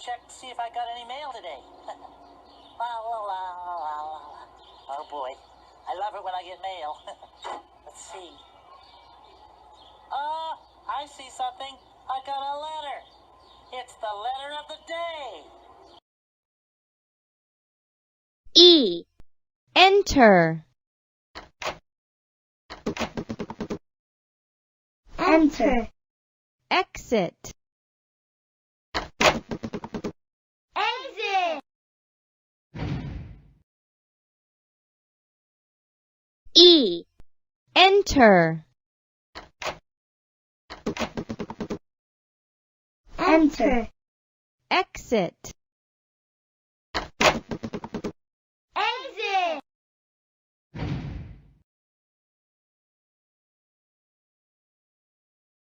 check to see if I got any mail today. La, la, la, la, la. Oh boy, I love it when I get mail. Let's see. I see something. I got a letter. It's the letter of the day. E. Enter. Enter. Exit. Exit. E. Enter. Enter. Exit.